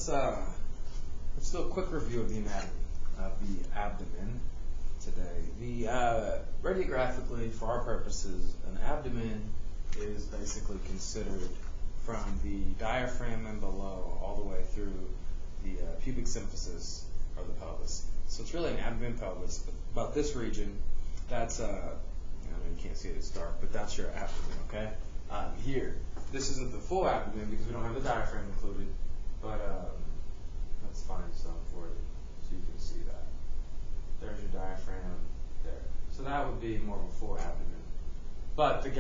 let's do a quick review of the anatomy of the abdomen today. Radiographically, for our purposes, an abdomen is basically considered from the diaphragm and below all the way through the pubic symphysis of the pelvis. So it's really an abdomen pelvis, but about this region, that's I know you can't see it, it's dark, but that's your abdomen, okay? Here, this isn't the full abdomen because we don't have the diaphragm included, but let's find some for you so you can see that. There's your diaphragm there. So that would be more of a full abdomen. But the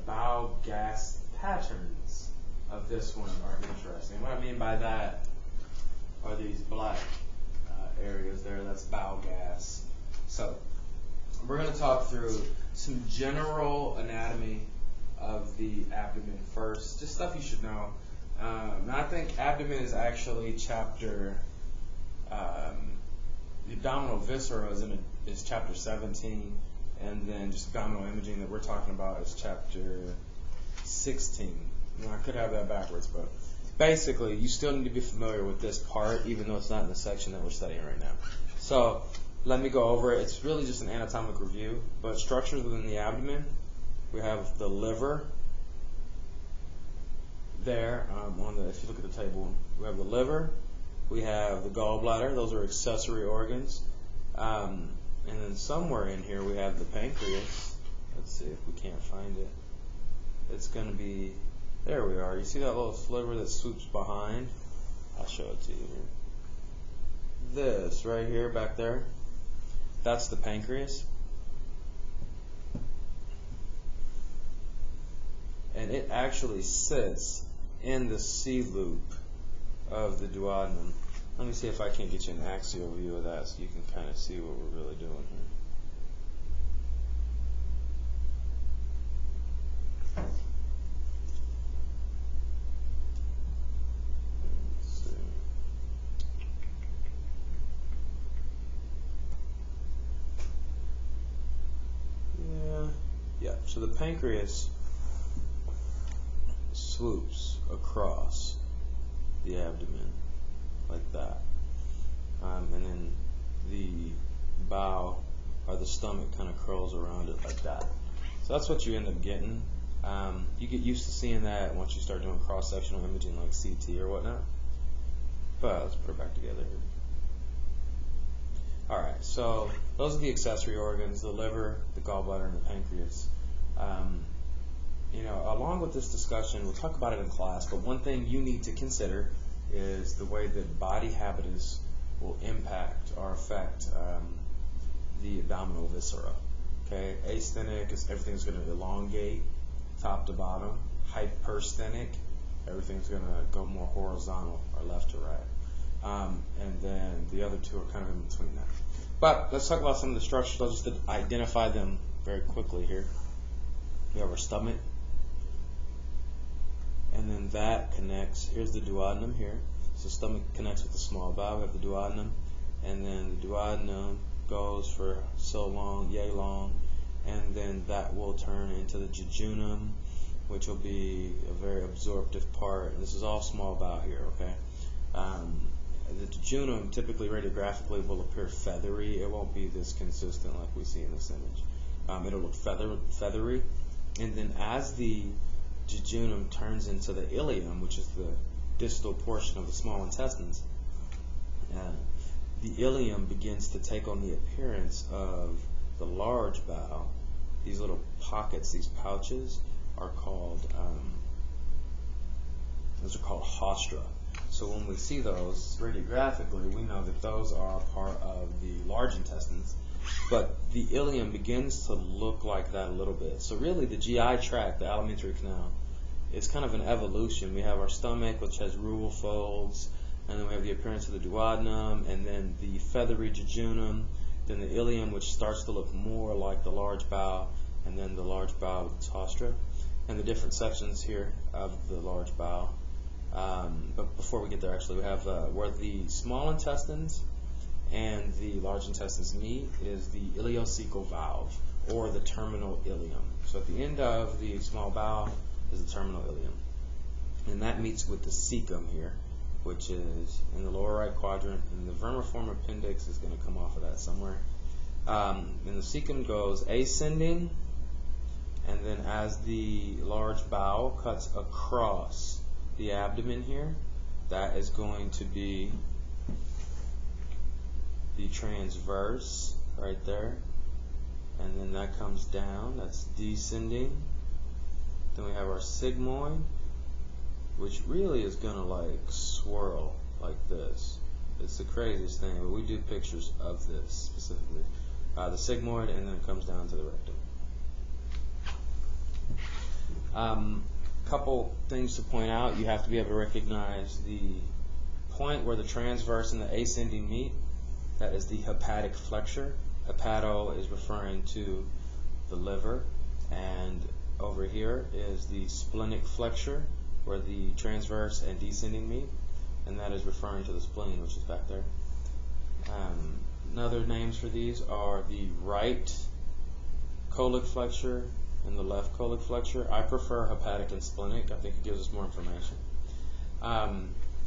bowel gas patterns of this one are interesting. What I mean by that are these black areas there. That's bowel gas. So we're going to talk through some general anatomy of the abdomen first, just stuff you should know. And I think abdomen is actually chapter, the abdominal viscera is chapter 17, and then just abdominal imaging that we're talking about is chapter 16. I could have that backwards, but basically you still need to be familiar with this part, even though it's not in the section that we're studying right now. So let me go over it. It's really just an anatomic review, but structures within the abdomen, we have the liver there. If you look at the table, we have the liver, we have the gallbladder. Those are accessory organs, and then somewhere in here we have the pancreas. Let's see if we can't find it. It's going to be, there we are. You see that little sliver that swoops behind? I'll show it to you here. This right here back there, that's the pancreas. And it actually sits in the C loop of the duodenum. Let me see if I can get you an axial view of that so you can kind of see what we're really doing here. So the pancreas swoops across the abdomen like that, and then the bowel or the stomach kind of curls around it like that. So that's what you end up getting. You get used to seeing that once you start doing cross-sectional imaging like CT or whatnot. But let's put it back together here. Alright, so those are the accessory organs, the liver, the gallbladder, and the pancreas. Along with this discussion, we'll talk about it in class, but one thing you need to consider is the way that body habitus will impact or affect the abdominal viscera. Okay, asthenic is everything's going to elongate top to bottom. Hypersthenic, everything's going to go more horizontal or left to right. And then the other two are kind of in between that. But let's talk about some of the structures. I'll just identify them very quickly here. We have our stomach, and then that connects, here's the duodenum here. So stomach connects with the small bowel, we have the duodenum, and then the duodenum goes for so long, yay long, and then that will turn into the jejunum, which will be a very absorptive part. This is all small bowel here, okay? The jejunum typically radiographically will appear feathery. It won't be this consistent like we see in this image. It'll look feathery. And then as the jejunum turns into the ileum, which is the distal portion of the small intestines, the ileum begins to take on the appearance of the large bowel. These little pockets, these pouches, are called haustra. So when we see those radiographically, we know that those are part of the large intestines. But the ileum begins to look like that a little bit. So really the GI tract, the alimentary canal, is kind of an evolution. We have our stomach, which has rule folds, and then we have the appearance of the duodenum, and then the feathery jejunum, then the ileum, which starts to look more like the large bowel, and then the large bowel with its haustra, and the different sections here of the large bowel. But before we get there, actually, we have where the small intestines and the large intestines meet is the ileocecal valve, or the terminal ileum. So at the end of the small bowel is the terminal ileum. and that meets with the cecum here, which is in the lower right quadrant, and the vermiform appendix is going to come off of that somewhere. And the cecum goes ascending, and then as the large bowel cuts across the abdomen here, that is going to be the transverse right there, and then that comes down, that's descending. Then we have our sigmoid, which really is going to like swirl like this. It's the craziest thing, but we do pictures of this specifically. The sigmoid, and then it comes down to the rectum. Couple things to point out. You have to be able to recognize the point where the transverse and the ascending meet. That is the hepatic flexure. Hepato is referring to the liver, and over here is the splenic flexure, where the transverse and descending meet, and that is referring to the spleen, which is back there. Other names for these are the right colic flexure and the left colic flexure. I prefer hepatic and splenic. I think it gives us more information.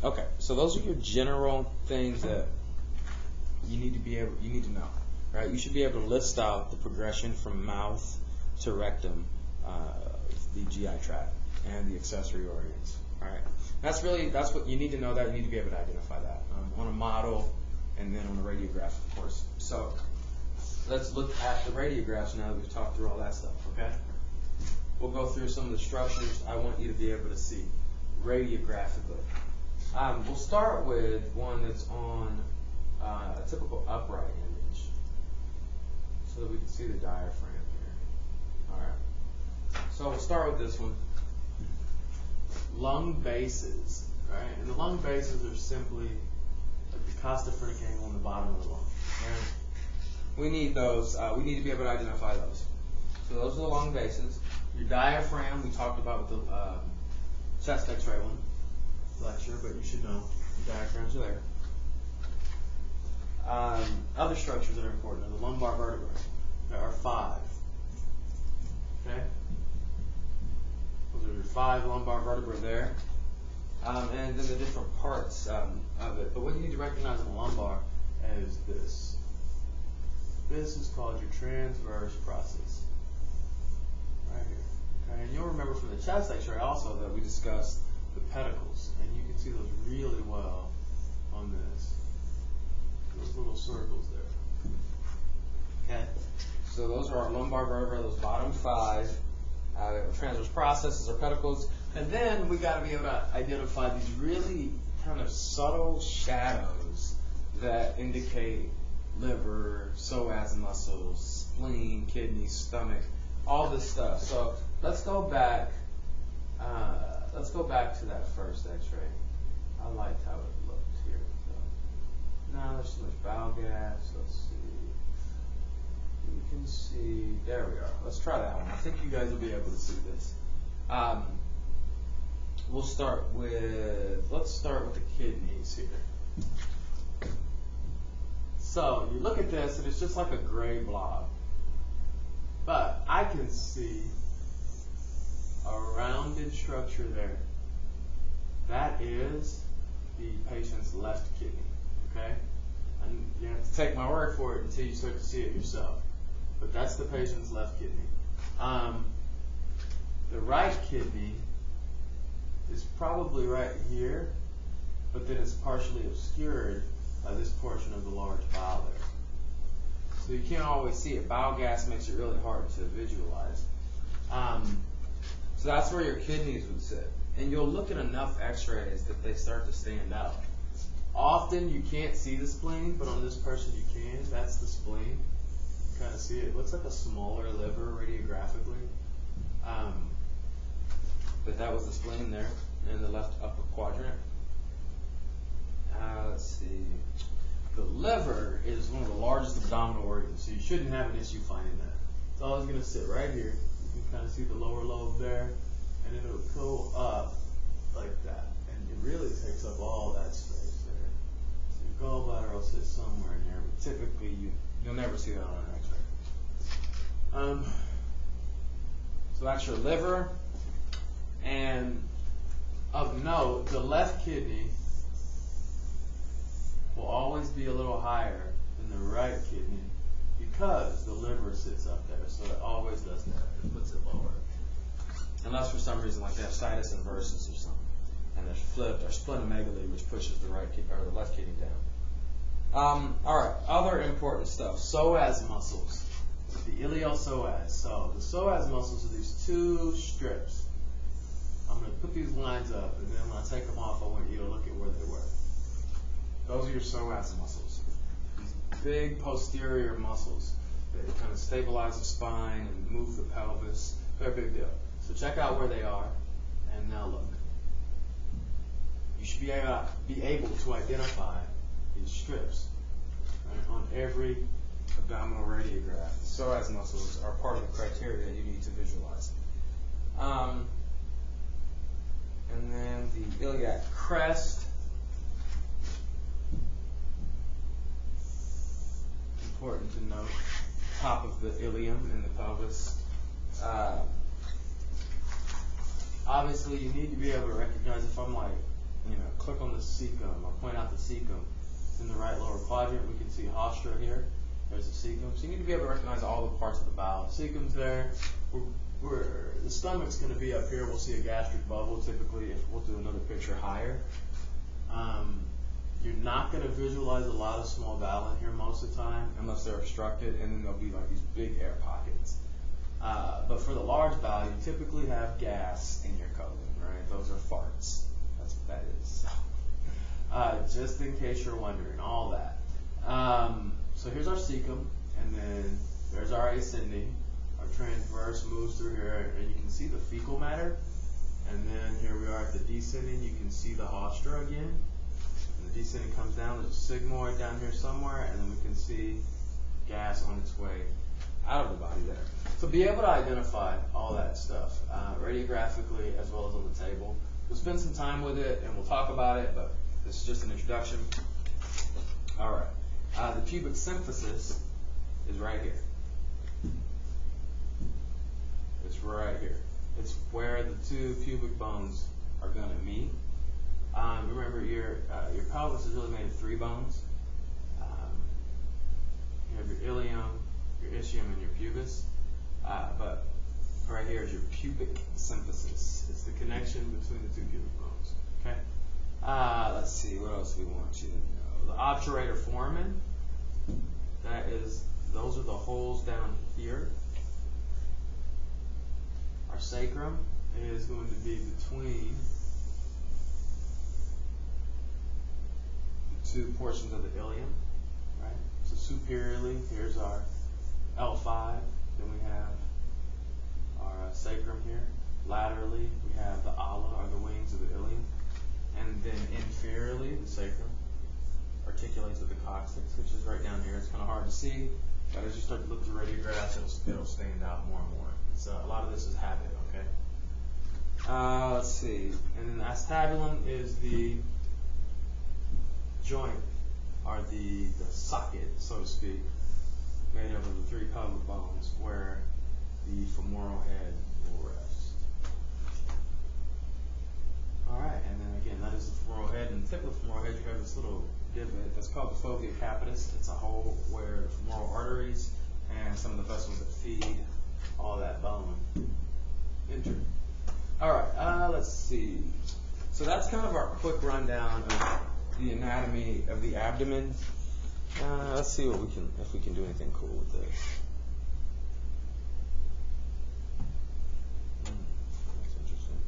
Okay, so those are your general things that you need to know, right? You should be able to list out the progression from mouth to rectum, the GI tract, and the accessory organs. All right, that's what you need to know. That you need to be able to identify that on a model, and then on a radiograph, of course. So let's look at the radiographs now that we've talked through all that stuff. Okay, we'll go through some of the structures I want you to be able to see radiographically. We'll start with one that's on a typical upright image, so that we can see the diaphragm here. All right. So we'll start with this one. Lung bases, right? And the lung bases are simply like the costophrenic angle on the bottom of the lung. Right? We need those. We need to be able to identify those. So those are the lung bases. Your diaphragm, we talked about with the chest X-ray one lecture, but you should know the diaphragms are there. Other structures that are important are the lumbar vertebrae. There are 5. Okay? Those are your 5 lumbar vertebrae there. And then the different parts of it. But what you need to recognize in the lumbar is this. This is called your transverse process. Right here. Okay? And you'll remember from the chest X-ray also that we discussed the pedicles. And you can see those really well on this. Those little circles there. Okay? So those are our lumbar vertebrae, those bottom 5. Transverse processes or pedicles. And then we got to be able to identify these really kind of subtle shadows that indicate liver, psoas muscles, spleen, kidney, stomach, all this stuff. So let's go back. Let's go back to that first X-ray. I liked how it looked here. So now there's too much bowel gaps. Let's see. You can see. There we are. Let's try that one. I think you guys will be able to see this. Let's start with the kidneys here. So you look at this, and it's just like a gray blob. But I can see a rounded structure there. That is the patient's left kidney. Okay? And you have to take my word for it until you start to see it yourself. But that's the patient's left kidney. The right kidney is probably right here, but then it's partially obscured by this portion of the large bowel there. So you can't always see it. Bowel gas makes it really hard to visualize. So that's where your kidneys would sit. And you'll look at enough x-rays that they start to stand out. Often you can't see the spleen, but on this person you can. That's the spleen. You kind of see it. It looks like a smaller liver radiographically. But that was the spleen there in the left upper quadrant. Let's see. The liver is one of the largest abdominal organs, so you shouldn't have an issue finding that. It's always going to sit right here. You can kind of see the lower lobe there, and it'll go up like that. And it really takes up all that space there. So your gallbladder will sit somewhere in here, but typically you'll never see that on an X-ray. So that's your liver. And Of note, the left kidney will always be a little higher than the right kidney because the liver sits up there, so it always does that. It puts it lower. Unless for some reason, like they have situs inversus or something, and they're flipped, or splenomegaly, which pushes the right or the left kidney down. All right, other important stuff. Psoas muscles, the iliopsoas. So the psoas muscles are these two strips. I'm going to put these lines up, and then when I take them off, I want you to look at where they were. Those are your psoas muscles. These big posterior muscles that kind of stabilize the spine and move the pelvis. They're a big deal. So check out where they are, and now look. You should be able to identify these strips, right, on every abdominal radiograph. The psoas muscles are part of the criteria you need to visualize. And then the iliac crest. Important to note, top of the ilium in the pelvis. Obviously, you need to be able to recognize if I'm like, click on the cecum or point out the cecum. It's in the right lower quadrant. We can see haustra here. There's the cecum. So you need to be able to recognize all the parts of the bowel. Cecum's there. The stomach's going to be up here. We'll see a gastric bubble typically if we'll do another picture higher. You're not going to visualize a lot of small bowel in here most of the time unless they're obstructed, and then there'll be like these big air pockets. But for the large bowel, you typically have gas in your colon, right? Those are farts. That's what that is. Just in case you're wondering, all that. So here's our cecum, and then there's our ascending. Our transverse moves through here, and you can see the fecal matter. And then here we are at the descending. You can see the haustra again. And the descending comes down. There's a sigmoid down here somewhere, and then we can see gas on its way out of the body there. So be able to identify all that stuff radiographically as well as on the table. We'll spend some time with it, and we'll talk about it, but this is just an introduction. All right. The pubic symphysis is right here. It's right here. It's where the two pubic bones are going to meet. Remember, your pelvis is really made of three bones. You have your ilium, your ischium, and your pubis. But right here is your pubic symphysis. It's the connection between the two pubic bones. Okay. Let's see. What else we want you to know? The obturator foramen. Those are the holes down here. Our sacrum is going to be between the two portions of the ilium, right? So superiorly, here's our L5. Then we have our sacrum here. Laterally, we have the ala, or the wings of the ilium. And then inferiorly, the sacrum articulates with the coccyx, which is right down here. It's kind of hard to see, but as you start to look through radiographs, it'll stand out more and more. So a lot of this is habit, okay? Let's see. And then the acetabulum is the joint, or the socket, so to speak, made up of the three pelvic bones where the femoral head will rest. All right, and then again, that is the femoral head. And the tip of the femoral head, you have this little divot that's called the fovea capitis. It's a hole where the femoral arteries and some of the vessels that feed all that bone enter. All right, let's see. So that's kind of our quick rundown of the anatomy of the abdomen. Let's see if we can do anything cool with this. That's interesting.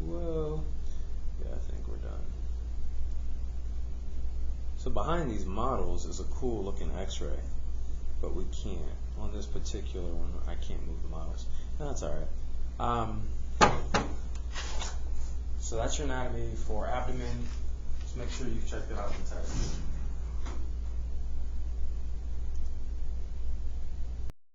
Well, yeah, I think we're done. So behind these models is a cool looking x-ray, but we can't. On this particular one, I can't move the models. That's all right. So that's your anatomy for abdomen. Just make sure you've checked it out entirely.